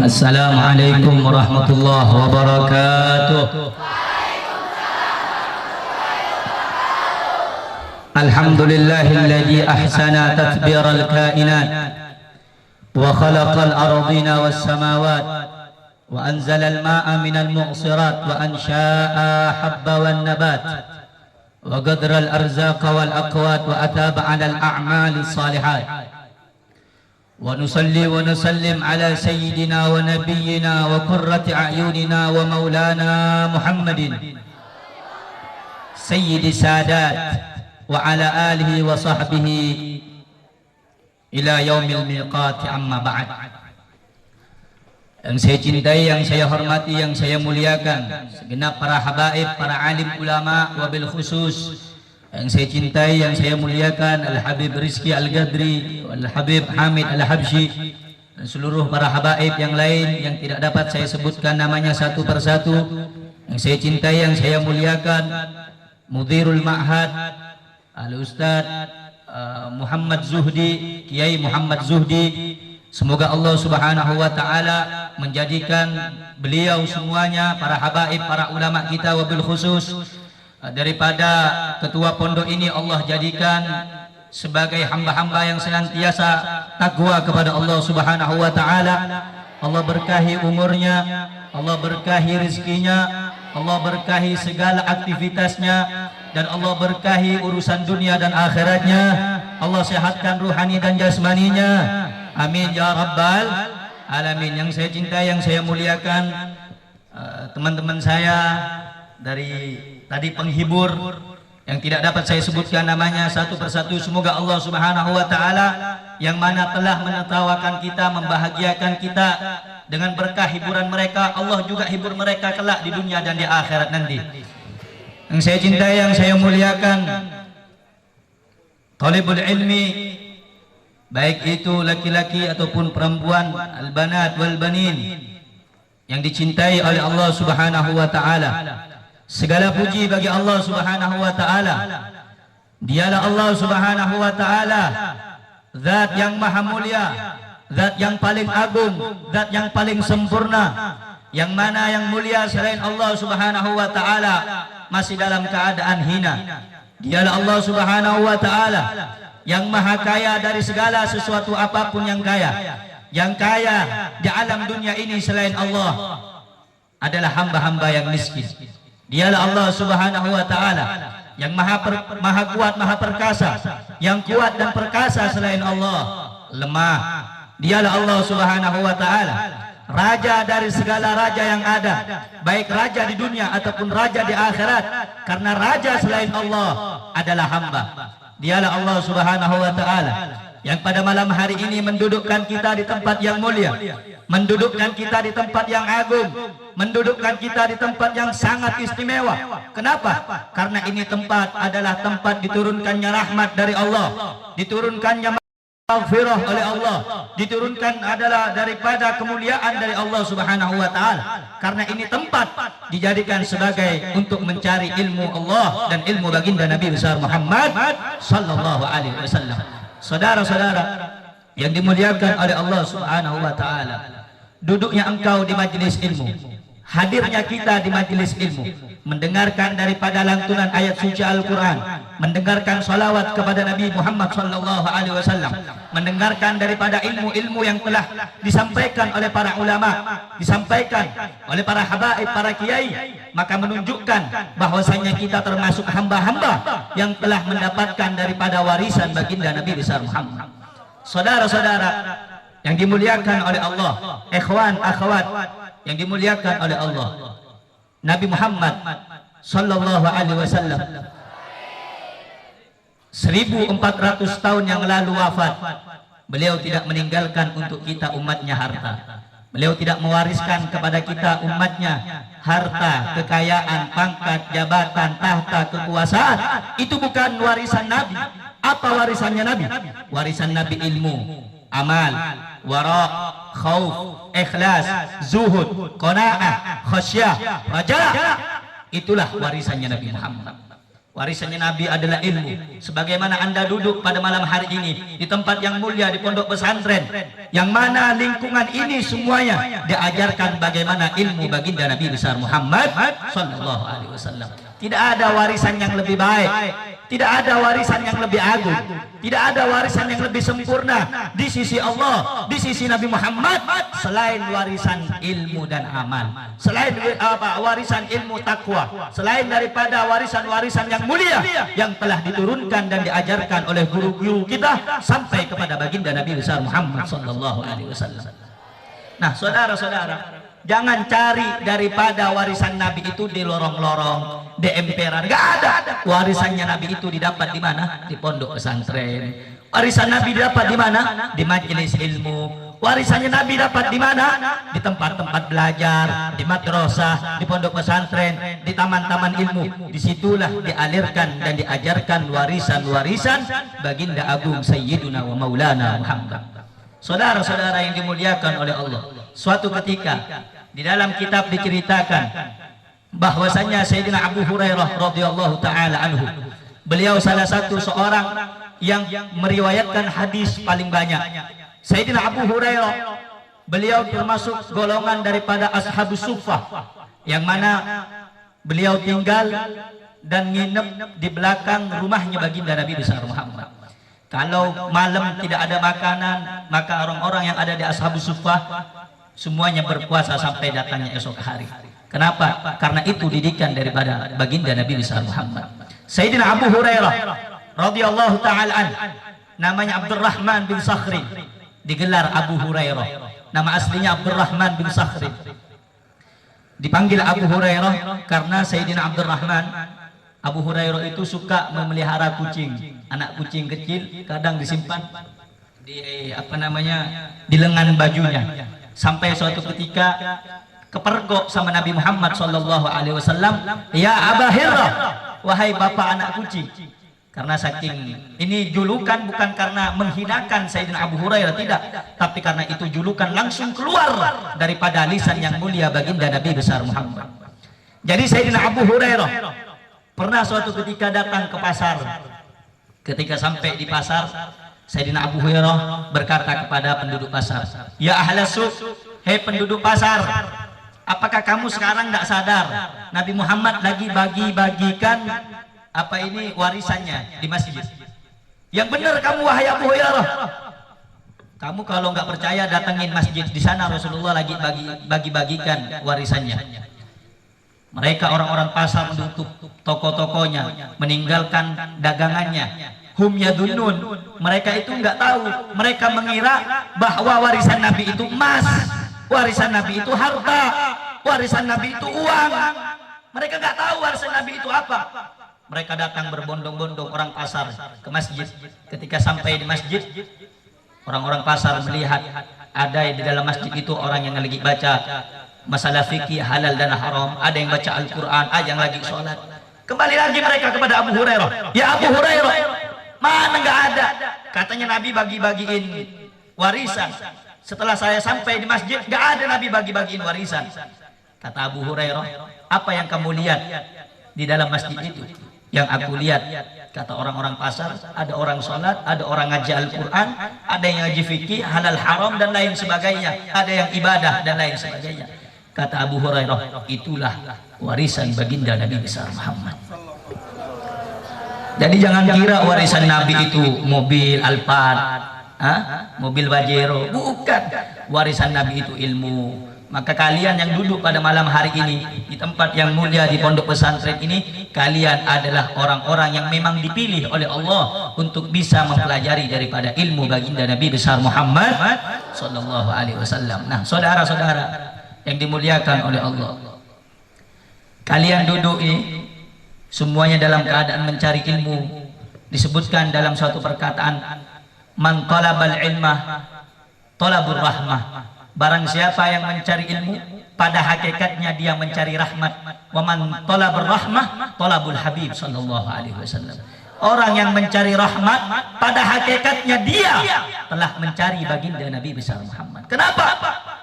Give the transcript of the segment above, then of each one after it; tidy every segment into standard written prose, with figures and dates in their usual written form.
Assalamualaikum warahmatullahi wabarakatuh. Alhamdulillahilladzi ahsana tadbiral kainat wa khalaqal ardina was samawat wa anzalal ma'a minal mu'sirat wa ansha'a habba wan nabat wa qadral arzaqa wal aqwat wa ataba 'alal a'mali salihat. Wa nusalli wa nusallim ala sayyidina wa nabiyyina wa qurrati a'yunina wa maulana Muhammadin sayyidi sadat wa ala alihi wa sahbihi ila yaumil miqati, amma ba'd. Yang saya cintai, yang saya hormati, yang saya muliakan, segenap para habaib, para alim ulama, wabil khusus yang saya cintai, yang saya muliakan Al-Habib Rizki Al-Gadri, Al-Habib Hamid Al-Habsyi, dan seluruh para habaib yang lain yang tidak dapat saya sebutkan namanya satu persatu. Yang saya cintai, yang saya muliakan Mudirul Ma'had Al-Ustaz Muhammad Zuhdi, Kiai Muhammad Zuhdi. Semoga Allah Subhanahu wa ta'ala menjadikan beliau semuanya, para habaib, para ulama kita wabil khusus, daripada ketua pondok ini Allah jadikan sebagai hamba-hamba yang senantiasa takwa kepada Allah Subhanahu wa ta'ala. Allah berkahi umurnya, Allah berkahi rezekinya, Allah berkahi segala aktivitasnya, dan Allah berkahi urusan dunia dan akhiratnya. Allah sehatkan ruhani dan jasmaninya, amin ya rabbal alamin. Yang saya cintai, yang saya muliakan teman-teman saya dari tadi penghibur yang tidak dapat saya sebutkan namanya satu persatu. Semoga Allah Subhanahu wa ta'ala yang mana telah menertawakan kita, membahagiakan kita dengan berkah hiburan mereka, Allah juga hibur mereka kelak di dunia dan di akhirat nanti. Yang saya cintai, yang saya muliakan talibul ilmi, baik itu laki-laki ataupun perempuan, al-banat wal banin, yang dicintai oleh Allah Subhanahu wa ta'ala. Segala puji bagi Allah Subhanahu wa ta'ala. Dialah Allah Subhanahu wa ta'ala, zat yang maha mulia, zat yang paling agung, zat yang paling sempurna, yang mana yang mulia selain Allah Subhanahu wa ta'ala masih dalam keadaan hina. Dialah Allah Subhanahu wa ta'ala yang maha kaya dari segala sesuatu apapun yang kaya. Yang kaya di alam dunia ini selain Allah adalah hamba-hamba yang miskin. Dialah Allah Subhanahu wa ta'ala yang maha kuat, maha perkasa. Yang kuat dan perkasa selain Allah lemah. Dialah Allah Subhanahu wa ta'ala raja dari segala raja yang ada, baik raja di dunia ataupun raja di akhirat, karena raja selain Allah adalah hamba. Dialah Allah Subhanahu wa ta'ala yang pada malam hari ini mendudukkan kita di tempat yang mulia, mendudukkan kita di tempat yang agung, mendudukkan kita di tempat yang sangat istimewa. Kenapa? Karena ini tempat adalah tempat diturunkannya rahmat dari Allah, diturunkannya maghfirah oleh Allah, diturunkan adalah daripada kemuliaan dari Allah Subhanahu wa ta'ala. Karena ini tempat dijadikan sebagai untuk mencari ilmu Allah dan ilmu baginda Nabi besar Muhammad sallallahu alaihi wasallam. Saudara-saudara yang dimuliakan oleh Allah Subhanahu wa ta'ala, duduknya engkau di majelis ilmu, hadirnya kita di majelis ilmu, mendengarkan daripada lantunan ayat suci Al-Quran, mendengarkan salawat kepada Nabi Muhammad sallallahu alaihi wasallam, mendengarkan daripada ilmu-ilmu yang telah disampaikan oleh para ulama, disampaikan oleh para habaib, para kiai, maka menunjukkan bahwasanya kita termasuk hamba-hamba yang telah mendapatkan daripada warisan baginda Nabi besar Muhammad. Saudara-saudara yang dimuliakan oleh Allah, ikhwan akhwat yang dimuliakan oleh Allah, Nabi Muhammad sallallahu alaihi wasallam 1400 tahun yang lalu wafat. Beliau tidak meninggalkan untuk kita umatnya harta. Beliau tidak mewariskan kepada kita umatnya harta, kekayaan, pangkat, jabatan, tahta, kekuasaan. Itu bukan warisan Nabi. Apa warisannya Nabi? Warisan Nabi ilmu, amal, wara, khauf, ikhlas, zuhud, qanaah, khasyah, raja. Itulah warisannya Nabi Muhammad. Warisannya Nabi adalah ilmu. Sebagaimana Anda duduk pada malam hari ini di tempat yang mulia, di pondok pesantren, yang mana lingkungan ini semuanya diajarkan bagaimana ilmu baginda Nabi besar Muhammad sallallahu alaihi wasallam. Tidak ada warisan yang lebih baik, tidak ada warisan yang lebih agung, tidak ada warisan yang lebih sempurna di sisi Allah, di sisi Nabi Muhammad selain warisan ilmu dan amal, selain warisan ilmu takwa, selain daripada warisan-warisan yang mulia yang telah diturunkan dan diajarkan oleh guru-guru kita sampai kepada baginda Nabi besar Muhammad sallallahu alaihi wasallam. Nah, saudara-saudara, jangan cari daripada warisan Nabi itu di lorong-lorong, di emperan. Gak ada. Warisannya Nabi itu didapat di mana? Di pondok pesantren. Warisan Nabi didapat di mana? Di majelis ilmu. Warisannya Nabi dapat di mana? Di tempat-tempat belajar, di madrasah, di pondok pesantren, di taman-taman ilmu. Disitulah dialirkan dan diajarkan warisan-warisan baginda agung Sayyiduna wa Maulana Muhammad. Saudara-saudara yang dimuliakan oleh Allah, suatu ketika di dalam kitab diceritakan bahwasanya Sayyidina Abu Hurairah radhiyallahu taala anhu, beliau salah satu seorang yang meriwayatkan hadis paling banyak. Sayyidina Abu Hurairah, beliau termasuk golongan daripada ashabus suffah, yang mana beliau tinggal dan nginep di belakang rumahnya baginda Nabi besar Muhammad. Kalau malam tidak ada makanan, maka orang-orang yang ada di ashabus suffah semuanya berpuasa sampai datangnya esok hari. Kenapa? Karena itu didikan daripada baginda Nabi besar Muhammad. Sayyidina Abu Hurairah radhiyallahu taala an, namanya Abdurrahman bin Sakhri, digelar Abu Hurairah. Nama aslinya Abdurrahman bin Sakhri. Dipanggil Abu Hurairah karena Sayyidina Abdurrahman, Abu Hurairah itu suka memelihara kucing, anak kucing kecil, kadang disimpan di di lengan bajunya. Sampai suatu ketika kepergok sama Nabi Muhammad sallallahu alaihi wasallam, "Ya Aba Hirrah, wahai bapak anak kucing." Karena saking ini julukan bukan karena menghinakan Sayyidina Abu Hurairah, tidak, tapi karena itu julukan langsung keluar daripada lisan yang mulia baginda Nabi besar Muhammad. Jadi Sayyidina Abu Hurairah pernah suatu ketika datang ke pasar. Ketika sampai di pasar, Sayyidina Abu Hurairah berkata kepada penduduk pasar, "Ya ahlas suq, hei penduduk pasar, apakah kamu sekarang tidak sadar Nabi Muhammad lagi bagi-bagikan warisannya di masjid? Yang benar kamu wahai Abu Hurairah. Kamu kalau nggak percaya datengin masjid, di sana Rasulullah lagi bagi-bagikan warisannya." Mereka orang-orang pasar menutup toko-tokonya, meninggalkan dagangannya. Hum yadunnun, mereka itu nggak tahu, mereka mengira bahwa warisan Nabi itu emas, warisan Nabi itu harta, warisan Nabi itu uang. Mereka nggak tahu warisan Nabi itu apa. Mereka datang berbondong-bondong orang pasar ke masjid. Ketika sampai di masjid, orang-orang pasar melihat ada di dalam masjid itu orang yang lagi baca masalah fikih halal dan haram, ada yang baca Al-Quran, ada yang lagi sholat. Kembali lagi mereka kepada Abu Hurairah, "Ya Abu Hurairah, mana nggak ada? Katanya Nabi bagi-bagiin warisan. Setelah saya sampai di masjid, nggak ada Nabi bagi-bagiin warisan." Kata Abu Hurairah, "Apa yang kamu lihat di dalam masjid itu?" "Yang aku lihat," kata orang-orang pasar, "ada orang sholat, ada orang ngaji Al-Quran, ada yang ngaji fikih halal haram dan lain sebagainya, ada yang ibadah dan lain sebagainya." Kata Abu Hurairah, "Itulah warisan baginda Nabi besar Muhammad." Jadi jangan kira warisan Nabi itu mobil Alphard, mobil Pajero, bukan. Warisan Nabi itu ilmu. Maka kalian yang duduk pada malam hari ini di tempat yang mulia di pondok pesantren ini, kalian adalah orang-orang yang memang dipilih oleh Allah untuk bisa mempelajari daripada ilmu baginda Nabi besar Muhammad sallallahu alaihi wasallam. Nah, saudara-saudara yang dimuliakan oleh Allah, kalian duduk ini semuanya dalam keadaan mencari ilmu. Disebutkan dalam suatu perkataan, "Man talabal ilmah talabur rahmah." Barang siapa yang mencari ilmu, pada hakikatnya dia mencari rahmat. Wa man talabur rahmah talabul habib sallallahu alaihi wasallam. Orang yang mencari rahmat, pada hakikatnya dia telah mencari baginda Nabi besar Muhammad. Kenapa?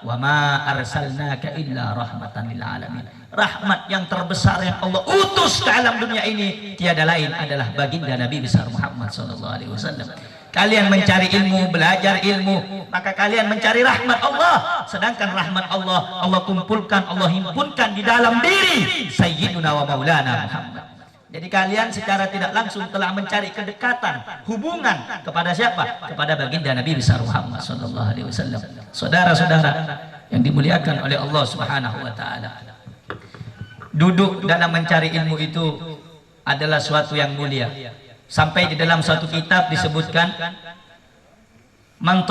wa ma arsalnaka illa rahmatan lil alamin. Rahmat yang terbesar yang Allah utus ke alam dunia ini tiada lain adalah baginda Nabi besar Muhammad sallallahu alaihi wasallam. Kalian mencari ilmu, belajar ilmu, maka kalian mencari rahmat Allah. Sedangkan rahmat Allah, Allah kumpulkan, Allah himpunkan di dalam diri Sayyiduna wa Maulana Muhammad. Jadi kalian secara tidak langsung telah mencari kedekatan, hubungan kepada siapa? Kepada baginda Nabi besar Muhammad sallallahu alaihi wasallam. Saudara-saudara yang dimuliakan oleh Allah Subhanahu wa taala. Duduk dalam mencari ilmu itu adalah suatu yang mulia. Sampai di dalam suatu kitab disebutkan man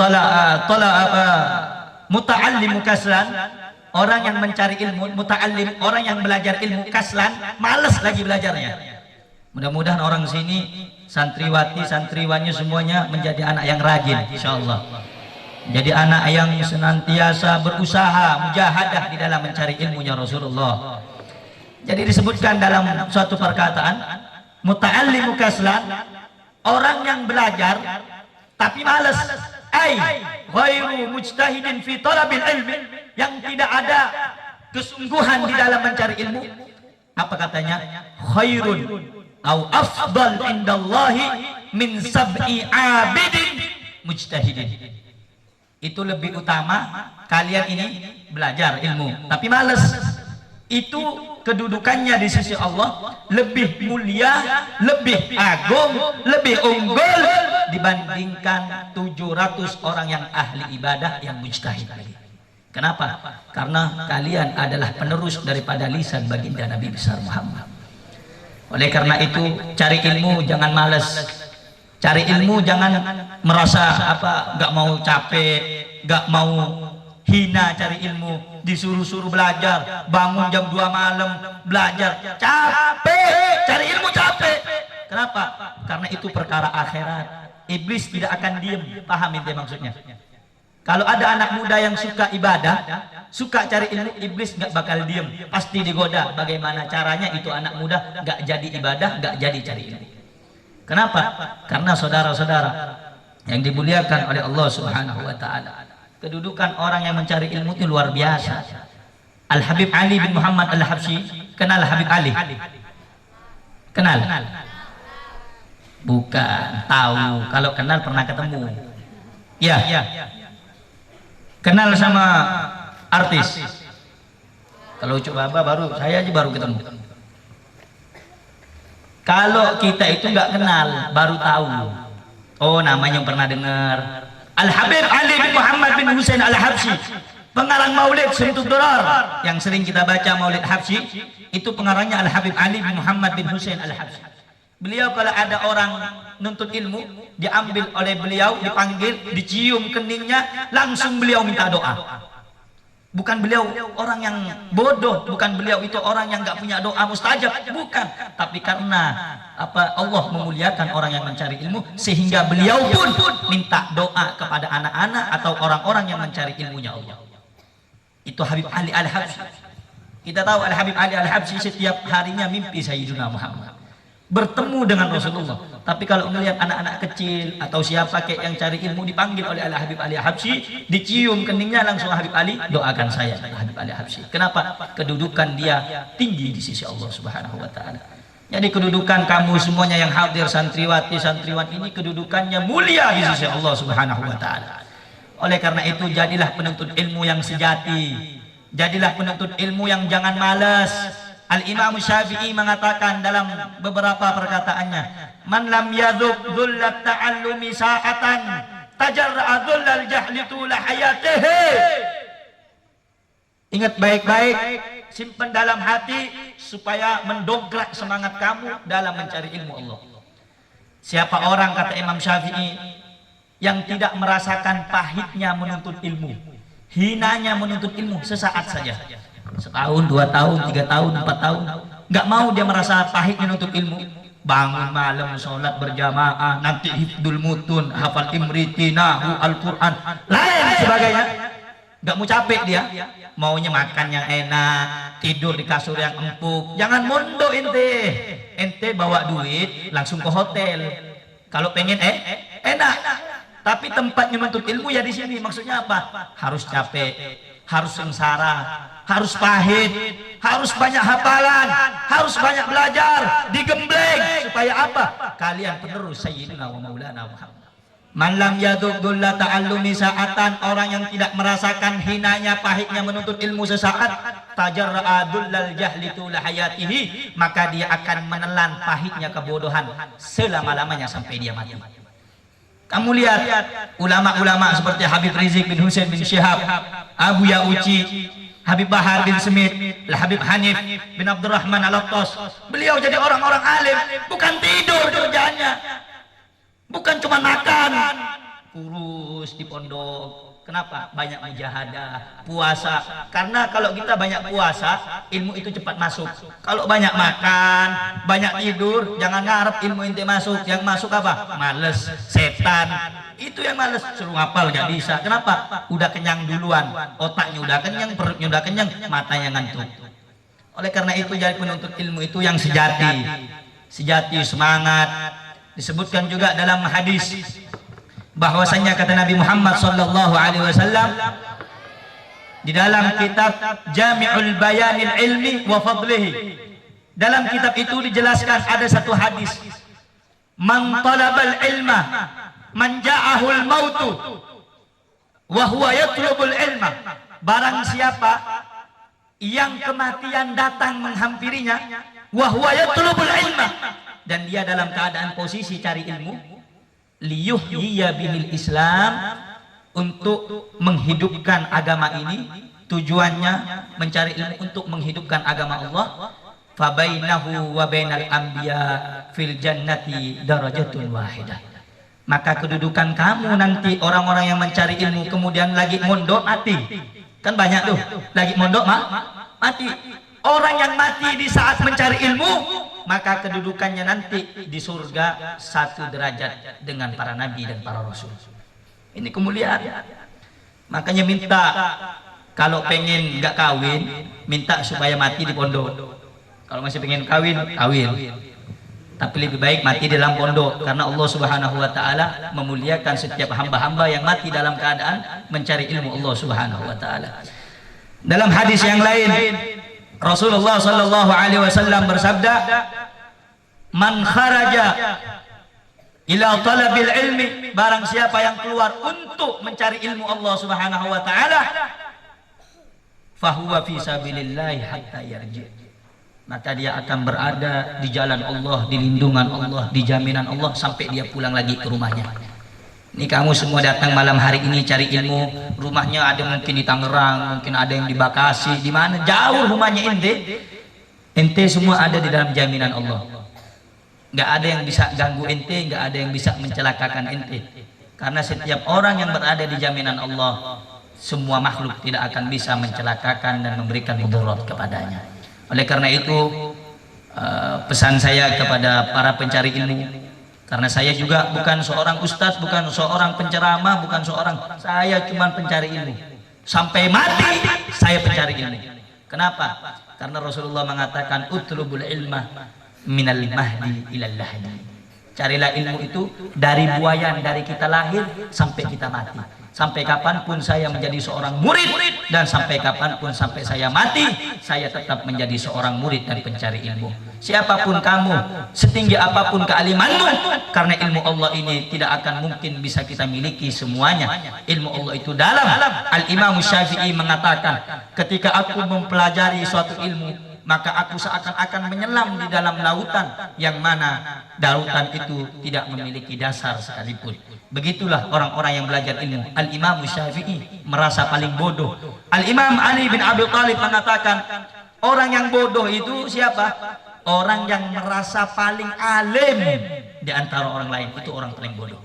muta'allim kaslan, orang yang mencari ilmu, muta'allim, orang yang belajar ilmu kaslan, malas lagi belajarnya. Mudah-mudahan orang sini santriwati, santriwannya semuanya menjadi anak yang rajin insyaallah. Jadi anak yang senantiasa berusaha mujahadah di dalam mencari ilmunya Rasulullah. Jadi disebutkan dalam suatu perkataan muta'allimu kaslan, orang yang belajar tapi malas, ghairu mujtahidin fi talabil ilmi, yang tidak ada kesungguhan di dalam mencari ilmu. Apa katanya? Khairun au afdal indallahi min sab'i abidin mujtahidin. Itu lebih utama kalian ini belajar ilmu tapi malas. Itu kedudukannya di sisi Allah lebih mulia, lebih agung, lebih unggul dibandingkan 700 orang yang ahli ibadah yang mujtahid. Kenapa? Karena kalian adalah penerus daripada lisan baginda Nabi besar Muhammad. Oleh karena itu cari ilmu jangan malas. Cari ilmu jangan merasa nggak mau capek, nggak mau hina cari ilmu. Disuruh-suruh belajar, bangun jam 2 malam belajar, capek, cari ilmu capek. Kenapa? Karena itu perkara akhirat. Iblis tidak akan diem. Paham ente maksudnya? Kalau ada anak muda yang suka ibadah, suka cari ilmu, iblis nggak bakal diem, pasti digoda. Bagaimana caranya itu anak muda nggak jadi ibadah, nggak jadi cari ilmu. Kenapa? Karena saudara-saudara yang dimuliakan oleh Allah Subhanahu wa taala, kedudukan orang yang mencari ilmu itu luar biasa. Al-Habib Ali bin Muhammad Al-Habsyi, kenal Habib Ali? Kenal? Bukan, tahu. Kalau kenal pernah ketemu. Ya. Kenal sama artis. Kalau Ucuk Baba saya aja baru ketemu. Kalau kita itu nggak kenal, baru tahu. Oh, namanya yang pernah dengar. Al-Habib Ali bin Muhammad bin Husain Al-Habsyi, pengarang Maulid Syaitul Durar yang sering kita baca Maulid Habsyi, itu pengarangnya Al-Habib Ali bin Muhammad bin Husain Al-Habsyi. Beliau kalau ada orang nuntut ilmu, diambil oleh beliau, dipanggil, dicium keningnya, langsung beliau minta doa. Bukan beliau orang yang bodoh, bukan beliau itu orang yang nggak punya doa mustajab, bukan. Tapi karena Allah memuliakan orang yang mencari ilmu, sehingga beliau pun minta doa kepada anak-anak atau orang-orang yang mencari ilmunya Allah. Itu Habib Ali Al-Habsyi. Kita tahu Al-Habib Ali Al-Habsyi setiap harinya mimpi Sayyidina Muhammad, bertemu dengan Rasulullah. Tapi kalau melihat anak-anak kecil atau siapa kayak yang cari ilmu dipanggil oleh Al-Habib Ali Al-Habsyi, dicium keningnya, langsung Habib Ali, doakan saya Habib Ali Al-Habsyi. Kenapa? Kedudukan dia tinggi di sisi Allah Subhanahu wa taala. Jadi kedudukan kamu semuanya yang hadir, santriwati, santriwan ini kedudukannya mulia di sisi Allah Subhanahu wa taala. Oleh karena itu jadilah penuntut ilmu yang sejati. Jadilah penuntut ilmu yang jangan malas. Al-Imam Syafi'i mengatakan dalam beberapa perkataannya, man lam yadhuk dhullat ta'allumi sa'atan tajarra'a dhullal jahli tula hayatihi. Ingat baik-baik, simpan dalam hati supaya mendongkrak semangat kamu dalam mencari ilmu Allah. Siapa orang, kata Imam Syafi'i, yang tidak merasakan pahitnya menuntut ilmu, hinanya menuntut ilmu sesaat saja, setahun, 2 tahun, 3 tahun, 4 tahun, nggak mau dia merasa pahit menuntut ilmu. Bangun malam sholat berjamaah, nanti hifdul mutun, hafal imriti, nahu, Al-Quran, lain sebagainya. Nggak mau capek dia, maunya makan yang enak, tidur di kasur yang empuk. Jangan mondok ente bawa duit langsung ke hotel. Kalau pengen enak, Tapi tempatnya menuntut ilmu ya di sini. Maksudnya apa? Harus capek, harus sengsara, harus pahit, harus banyak hafalan, harus banyak belajar, digembleng supaya apa? Kalian penerus Sayyidina wa Maulana Muhammad. Man lam yadhuqul ta'allumi sa'atan, orang yang tidak merasakan hinanya pahitnya menuntut ilmu sesaat, tajarra'a dullal jahli tula hayatihi, maka dia akan menelan pahitnya kebodohan selama-lamanya sampai dia mati. Kamu lihat ulama-ulama seperti Habib Rizik bin Husain bin Syihab, Abu Ya'uci, Habib Bahar bin Smith, Habib Hanif bin Abdurrahman Al-Attas. Beliau jadi orang-orang alim, bukan tidur kerjanya, bukan cuma makan, kurus di pondok. Kenapa? Banyak mujahadah, puasa. Karena kalau kita banyak puasa, ilmu itu cepat masuk. Kalau banyak makan, banyak tidur, jangan ngarep ilmu ente masuk. Yang masuk apa? Males, setan. Itu yang males, suruh ngapal gak bisa. Kenapa? Udah kenyang duluan. Otaknya udah kenyang, perutnya udah kenyang, matanya ngantuk. Oleh karena itu jadi penuntut ilmu itu yang sejati. Sejati, semangat. Disebutkan juga dalam hadis bahwasanya kata Nabi Muhammad sallallahu alaihi wasallam di dalam kitab Jami'ul Bayanil Ilmi wa Fadlihi, dalam kitab itu dijelaskan ada satu hadis, man talabal ilma man ja'ahul mautu wa huwa yatlubul ilma, barang siapa yang kematian datang menghampirinya wa huwa yatlubul ilma, dan dia dalam keadaan posisi cari ilmu, liyuhyiya bihil Islam, untuk menghidupkan agama ini. Tujuannya mencari ilmu untuk menghidupkan agama Allah. Fabainahu wa bainal anbiya fil jannati darajatun wahidah, maka kedudukan kamu nanti orang-orang yang mencari ilmu kemudian lagi mondok mati, kan banyak tuh lagi mondok mati. Orang yang mati di saat mencari ilmu, maka kedudukannya nanti di surga satu derajat dengan para nabi dan para rasul. Ini kemuliaan. Makanya minta kalau pengen nggak kawin, minta supaya mati di pondok. Kalau masih pengen kawin, kawin. Tapi lebih baik mati di dalam pondok, karena Allah Subhanahu wa taala memuliakan setiap hamba-hamba yang mati dalam keadaan mencari ilmu Allah Subhanahu wa taala. Dalam hadis yang lain, Rasulullah sallallahu alaihi wasallam bersabda, man kharaja ila talabil ilmi, barang siapa yang keluar untuk mencari ilmu Allah Subhanahu wa taala, fahuwa fi sabilillah hatta yarji, maka dia akan berada di jalan Allah, di lindungan Allah, di jaminan Allah sampai dia pulang lagi ke rumahnya. Ini kamu semua datang malam hari ini cari ilmu, rumahnya ada mungkin di Tangerang, mungkin ada yang di Bekasi, di mana jauh rumahnya ente semua ada di dalam jaminan Allah. Nggak ada yang bisa ganggu ente, nggak ada yang bisa mencelakakan ente, karena setiap orang yang berada di jaminan Allah, semua makhluk tidak akan bisa mencelakakan dan memberikan mudarat kepadanya. Oleh karena itu pesan saya kepada para pencari ilmu, karena saya juga bukan seorang ustadz, bukan seorang penceramah, bukan seorang, saya cuma pencari ilmu. Sampai mati saya pencari ilmu. Kenapa? Karena Rasulullah mengatakan utlubul ilma minal mahdi ilal lahdi. Carilah ilmu itu dari buayan, dari kita lahir sampai kita mati. Sampai kapanpun saya menjadi seorang murid, dan sampai kapanpun sampai saya mati, saya tetap menjadi seorang murid dan pencari ilmu. Siapapun kamu, setinggi apapun kealimanmu, karena ilmu Allah ini tidak akan mungkin bisa kita miliki semuanya. Ilmu Allah itu dalam. Al-Imam Syafi'i mengatakan, ketika aku mempelajari suatu ilmu, maka aku seakan-akan menyelam di dalam lautan yang mana lautan itu tidak memiliki dasar sekalipun. Begitulah orang-orang yang belajar ilmu. Al-Imam Syafi'i merasa paling bodoh. Al-Imam Ali bin Abi Thalib mengatakan, orang yang bodoh itu siapa? Orang yang merasa paling alim di antara orang lain, itu orang paling bodoh.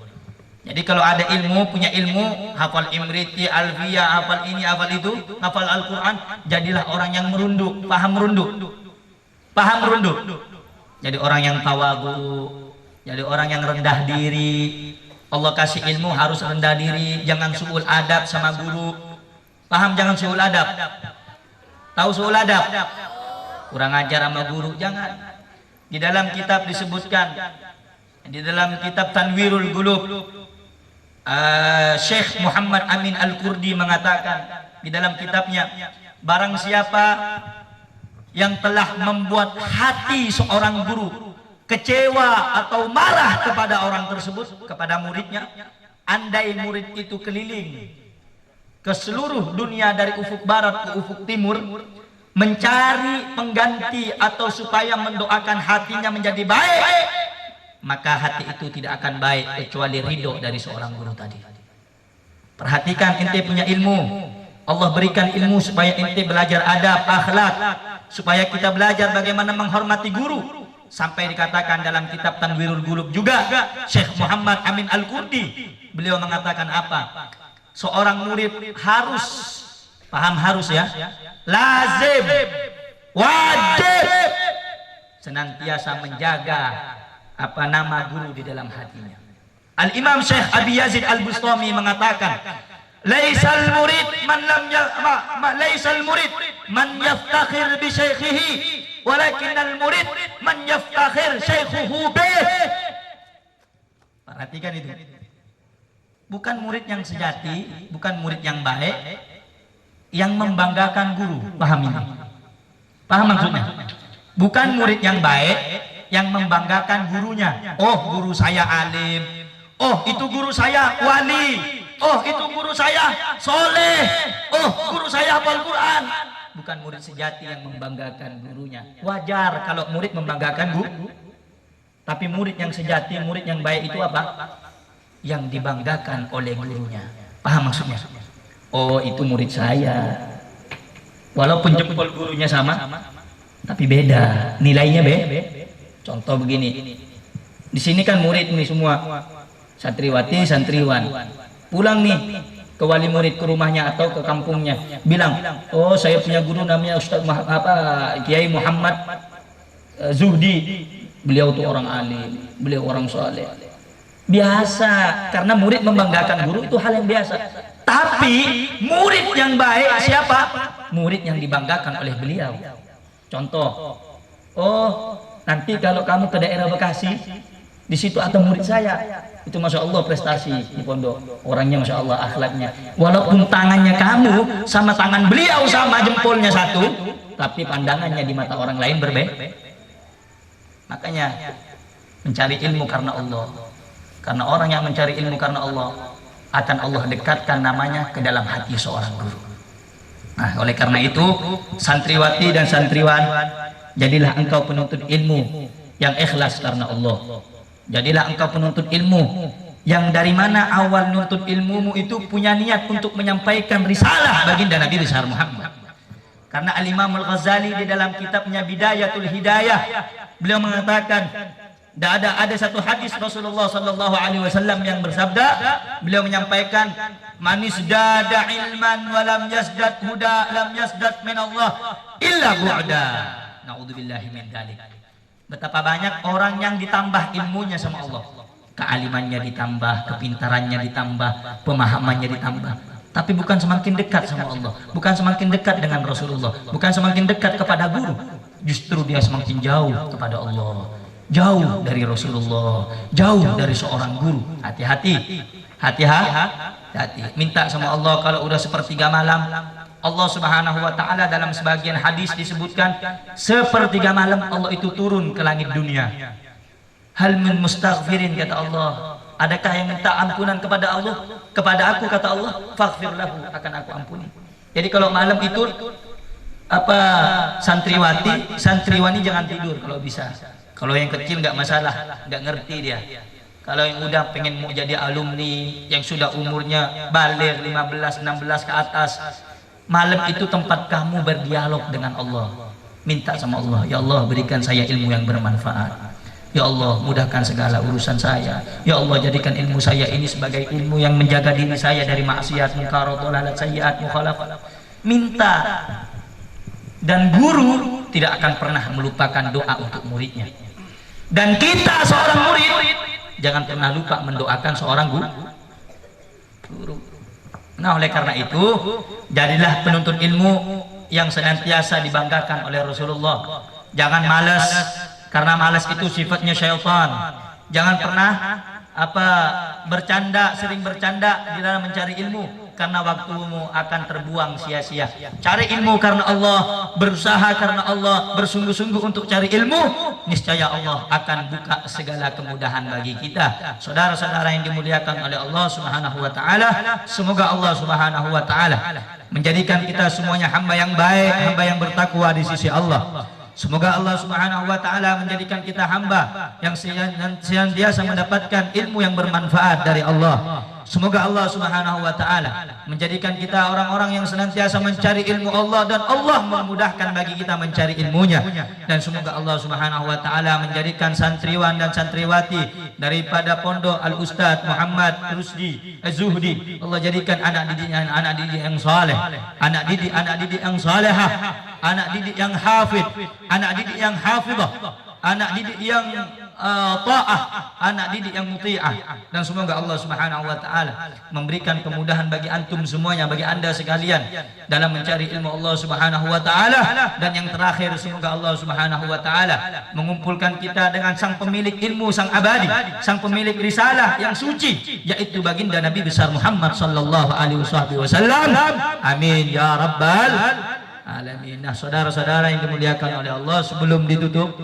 Jadi kalau ada ilmu, punya ilmu, hafal Imriti, Alfiyah, hafal ini, hafal itu, hafal Al-Quran, jadilah orang yang merunduk, paham merunduk, paham merunduk. Jadi orang yang tawadhu, jadi orang yang rendah diri. Allah kasih ilmu harus rendah diri, jangan suul adab sama guru. Paham jangan suul adab? Tahu suul adab? Kurang ajar sama guru, jangan. Di dalam kitab disebutkan, di dalam kitab Tanwirul Qulub, Syekh Muhammad Amin Al-Kurdi mengatakan di dalam kitabnya, barang siapa yang telah membuat hati seorang guru kecewa atau marah kepada orang tersebut, kepada muridnya, andai murid itu keliling ke seluruh dunia dari ufuk barat ke ufuk timur mencari pengganti atau supaya mendoakan hatinya menjadi baik, maka hati itu tidak akan baik kecuali ridho dari seorang guru tadi. Perhatikan, ente punya ilmu, Allah berikan ilmu supaya ente belajar adab, akhlak, supaya kita belajar bagaimana menghormati guru. Sampai dikatakan dalam kitab Tanwirul Qulub juga, Syekh Muhammad Amin Al-Kurdi, beliau mengatakan apa? Seorang murid harus, paham harus ya, lazim, wajib senantiasa menjaga nama guru di dalam hatinya. Al-Imam Syekh Abi Yazid Al-Bustami mengatakan, laisal murid man yaftakhir bi syaikhihi, walakinnal murid man yaftakhir syaikhuhu bih. Perhatikan itu. Bukan murid yang sejati, bukan murid yang baik yang membanggakan guru. Paham ini? Paham maksudnya? Bukan murid yang baik yang membanggakan gurunya. Oh, guru saya alim. Oh, itu guru saya wali. Oh, itu guru saya soleh. Oh, guru saya hafal Quran. Bukan murid sejati yang membanggakan gurunya. Wajar kalau murid membanggakan guru. Tapi murid yang sejati, murid yang baik itu apa? Yang dibanggakan oleh gurunya. Paham maksudnya? Oh, itu murid saya. Walaupun jempol gurunya sama, tapi beda. Nilainya beda. Contoh begini. Di sini kan murid ini semua. Santriwati, santriwan. Pulang nih ke wali murid, ke rumahnya atau ke kampungnya, bilang, oh saya punya guru namanya Ustaz Kiai Muhammad Zuhdi, beliau tuh orang alim, beliau orang soleh. Biasa, karena murid membanggakan guru itu hal yang biasa. Tapi murid yang baik siapa? Murid yang dibanggakan oleh beliau. Contoh, oh nanti kalau kamu ke daerah Bekasi, di situ ada murid saya. Itu masya Allah prestasi di pondok, orangnya masya Allah akhlaknya, walaupun tangannya kamu sama tangan beliau sama, jempolnya satu, tapi pandangannya di mata orang lain berbeda. Makanya mencari ilmu karena Allah, karena orang yang mencari ilmu karena Allah akan Allah dekatkan namanya ke dalam hati seorang guru. Nah, oleh karena itu santriwati dan santriwan, jadilah engkau penuntut ilmu yang ikhlas karena Allah. Jadilah engkau penuntut ilmu yang dari mana awal nuntut ilmumu itu punya niat untuk menyampaikan risalah baginda Nabi besar Muhammad. Karena Al-Imam Al-Ghazali di dalam kitabnya Bidayatul Hidayah, beliau mengatakan, ada satu hadis Rasulullah sallallahu alaihi wasallam yang bersabda, beliau menyampaikan, manis dada ilman wa lam yasdad huda lam yasdad min Allah illa bu'da. Naudzubillahi min dzalik. Betapa banyak orang yang ditambah ilmunya sama Allah, kealimannya ditambah, kepintarannya ditambah, pemahamannya ditambah, tapi bukan semakin dekat sama Allah, bukan semakin dekat dengan Rasulullah, bukan semakin dekat kepada guru, justru dia semakin jauh kepada Allah, jauh dari Rasulullah, jauh dari seorang guru. Hati-hati, hati-hati, minta sama Allah kalau udah sepertiga malam. Allah Subhanahu wa ta'ala dalam sebagian hadis disebutkan, sepertiga malam Allah itu turun ke langit dunia. Hal min mustaghfirin, kata Allah, adakah yang minta ampunan kepada Allah, kepada aku, kata Allah, faghfir lahu, akan aku ampuni. Jadi kalau malam itu santriwati, santriwani jangan tidur kalau bisa. Kalau yang kecil nggak masalah, nggak ngerti dia. Kalau yang udah pengen mau jadi alumni, yang sudah umurnya baligh 15, 16 ke atas, malam itu tempat kamu berdialog dengan Allah. Minta sama Allah, ya Allah berikan saya ilmu yang bermanfaat. Ya Allah mudahkan segala urusan saya. Ya Allah jadikan ilmu saya ini sebagai ilmu yang menjaga diri saya dari maksiat, munkarat, dhalalat, sayyiat, mukhalafat. Minta. Dan guru tidak akan pernah melupakan doa untuk muridnya. Dan kita seorang murid jangan pernah lupa mendoakan seorang guru. Nah, oleh karena itu, jadilah penuntut ilmu yang senantiasa dibanggakan oleh Rasulullah. Jangan malas, karena malas itu sifatnya syaitan. Jangan pernah bercanda, sering bercanda di dalam mencari ilmu, karena waktumu akan terbuang sia-sia. Cari ilmu karena Allah, berusaha karena Allah, bersungguh-sungguh untuk cari ilmu, niscaya Allah akan buka segala kemudahan bagi kita. Saudara-saudara yang dimuliakan oleh Allah Subhanahu wa taala, semoga Allah Subhanahu wa taala menjadikan kita semuanya hamba yang baik, hamba yang bertakwa di sisi Allah. Semoga Allah Subhanahu wa taala menjadikan kita hamba yang senantiasa mendapatkan ilmu yang bermanfaat dari Allah. Semoga Allah Subhanahu wa taala menjadikan kita orang-orang yang senantiasa mencari ilmu Allah, dan Allah memudahkan bagi kita mencari ilmunya. Dan semoga Allah Subhanahu wa taala menjadikan santriwan dan santriwati daripada Pondok Al Ustadz Muhammad Rusdi Az-Zuhdi, Allah jadikan anak didik yang saleh, anak didik yang salehah, anak didik yang hafid, anak didik yang hafidhah, anak didik yang ta'ah, anak didik yang muti'ah. Dan semoga Allah Subhanahu wa taala memberikan kemudahan bagi antum semuanya, bagi anda sekalian dalam mencari ilmu Allah Subhanahu wa taala. Dan yang terakhir, semoga Allah Subhanahu wa taala mengumpulkan kita dengan sang pemilik ilmu, sang abadi, sang pemilik risalah yang suci, yaitu baginda Nabi besar Muhammad sallallahu alaihi wasallam. Amin ya rabbal alamin. Nah, saudara-saudara yang dimuliakan oleh Allah, sebelum ditutup,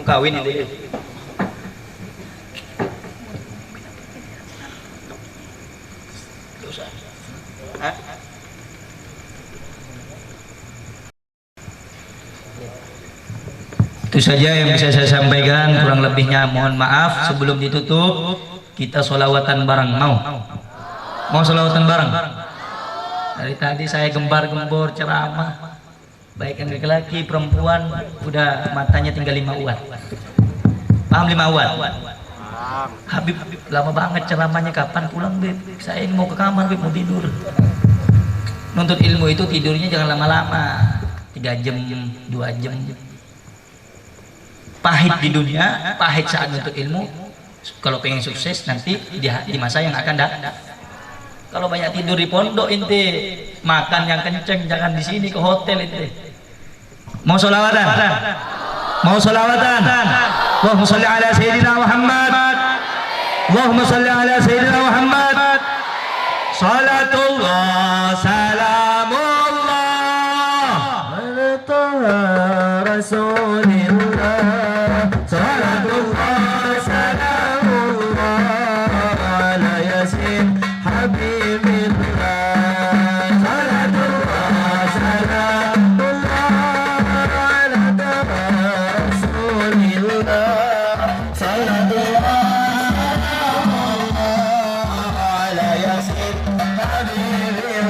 kawin ini. Itu saja yang bisa saya sampaikan, kurang lebihnya mohon maaf. Sebelum ditutup, kita sholawatan bareng. Mau sholawatan bareng? Dari tadi saya gembar-gembor ceramah, baik yang laki-laki perempuan, udah matanya tinggal 5 uat. Paham 5 uat? Habib lama banget ceramahnya, kapan pulang Beb? Saya ini mau ke kamar Beb, mau tidur. Nuntut ilmu itu tidurnya jangan lama-lama, 3 jam, 2 jam. Pahit di dunia, pahit saat nuntut ilmu. Kalau pengen sukses nanti di masa yang akan datang. Kalau banyak tidur di pondok ente, makan yang kenceng, jangan di sini ke hotel ente. Mau sholawatan? Mau sholawatan? Allahumma sholli ala Sayyidina Muhammad. Allahumma sholli ala Sayyidina Muhammad. Salatullah salamullah ala taha rasulillah. Salatullah salamullah ala yasin habibillah. Salatullah salamullah ala taha rasulillah. Salatullah ala yasin habibillah.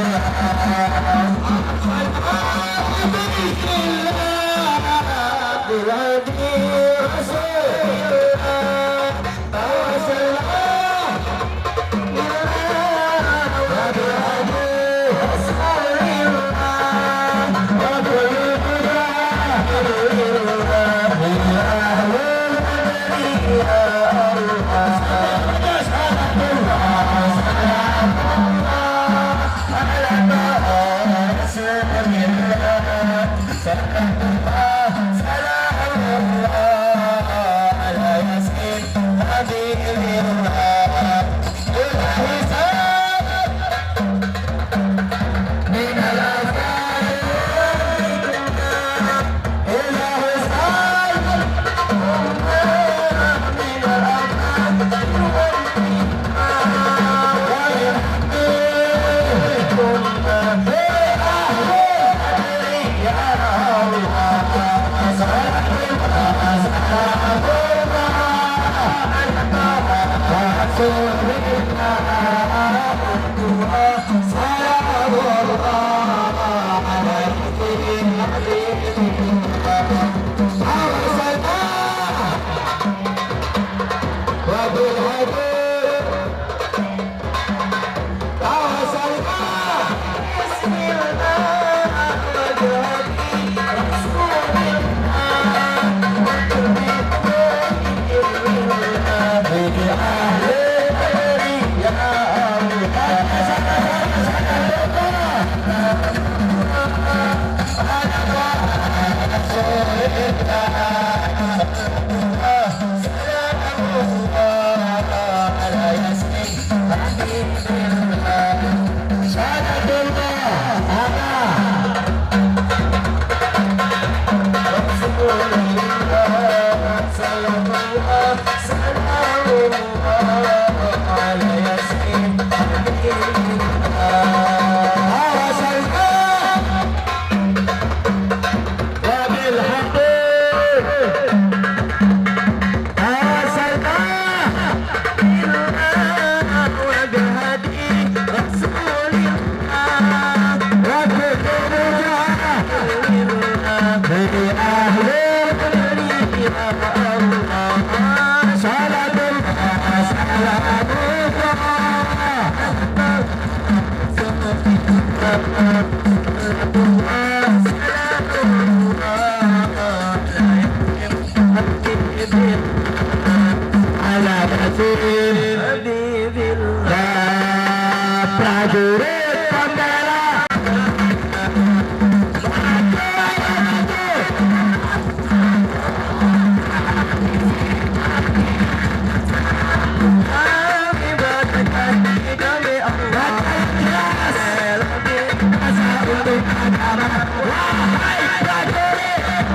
ulama. Wahai prajurit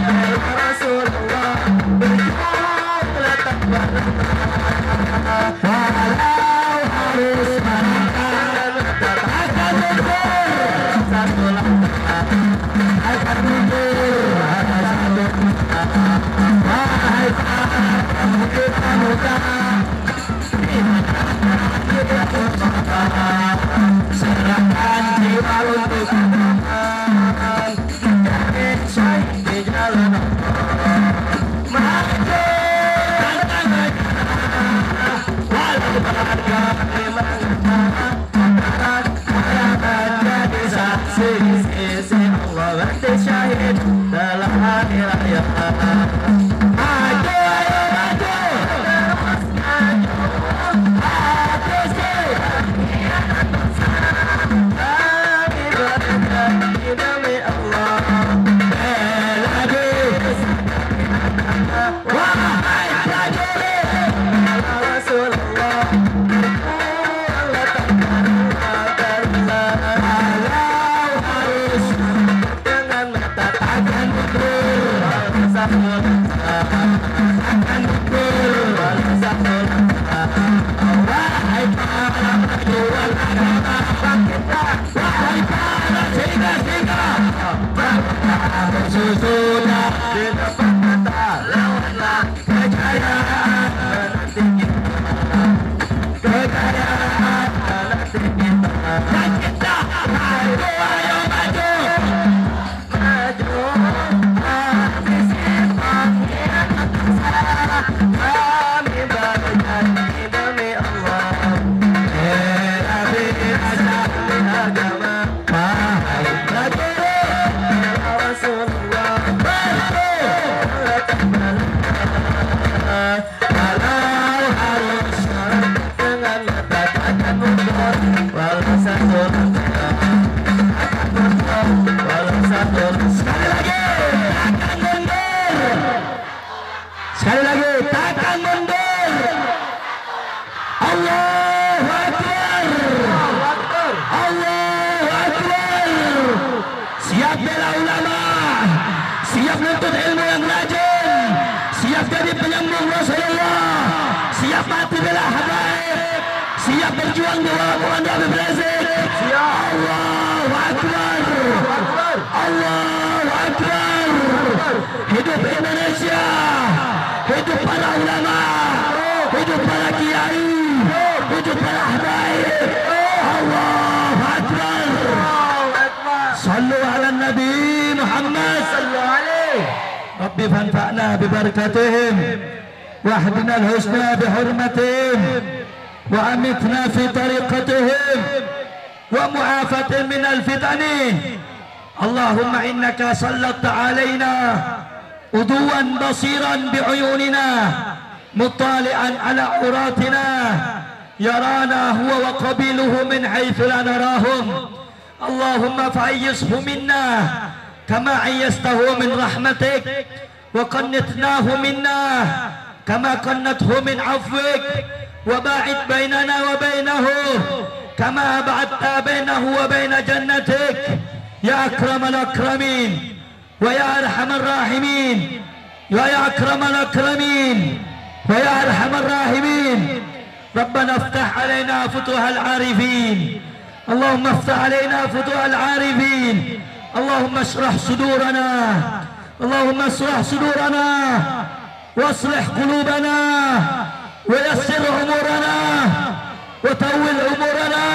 Rasulullah, berjuanglah tanpa lelah. Walau harus makan, akan mundur satu langkah, akan mundur satu langkah. Wahai para muda, serahkan jiwa untuk Tuhan, jangan di jalan Allah. Maju tantangan, walau berharga memang akan jadi saksi sisi Allah, nanti syahid dalam hari raya. Maju, ayo maju, terus maju. Sudah di depan mata, lawanlah kejayaan menanti kita. Kejayaan menanti kita. Dan kita maju, ayo maju, maju. Habisi panggilan besar, kami berjanji demi Allah. Nabi asal agama, wahai prajurit Rasulullah, walau harus dengan mata takkan mundur, walau satu langkah akan mundur, walau satu. Sekali lagi takkan mundur, sekali lagi takkan mundur. Allahu Akbar, Allahu Akbar. Siap bela ulama, siap menuntut ilmu yang rajin, siap jadi penyambung Rasulullah, siap mati bela habaib, siap berjuang di bawah komando Habib Rizik. Allahu Akbar, Allahu Akbar. Hidup Indonesia, hidup para ulama, hidup para kiai, hidup para habaib. Allahu Akbar. Sallu ala Nabi Muhammad sallallahu alaihi. Rabbi fanfa'na bibarakatihim wahdina al-husna bihurmatihim wa amitna fi tariqatihim wa mu'afatihim min al-fitani. Allahumma innaka sallatta alaina uduwan basiran bi'uyunina muttali'an ala uratina yarana huwa wa qabiluhu min haythu la narahum. Allahumma fa'ayyizhu minna kama ayyastahu min rahmatik wa qannitnahu minna kama qannathu min afwik wa ba'id bainana wa bainahu kama ba'adta bainahu wa baina jannatik ya akramal akramin wa ya arhamar rahimin wa ya akramal akramin wa ya arhamar rahimin. Rabbana iftah alaina futuhal arifin, Allahumma iftah alaina futuhal arifin, Allahumma ashrah sudurana, Allahumma ashrah sudurana wa aslih qulubana wa yassir umurana wa tawwil umurana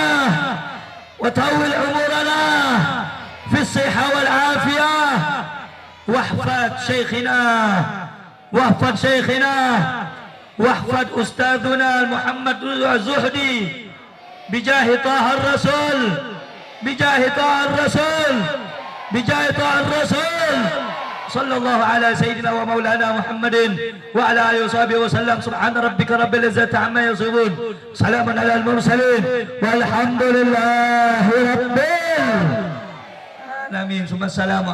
wa tawwil umurana fi as-sihha wal afiyah. واحفظ شيخنا واحفظ شيخنا واحفظ أستاذنا محمد الزهدي بجاه طه الرسول بجاه طه الرسول بجاه طه الرسول صلى الله على سيدنا ومولانا محمد وعلى آله وصحبه وسلم. سبحان ربك رب العزة عما يصفون، سلام على المرسلين والحمد لله رب العالمين. ثم السلام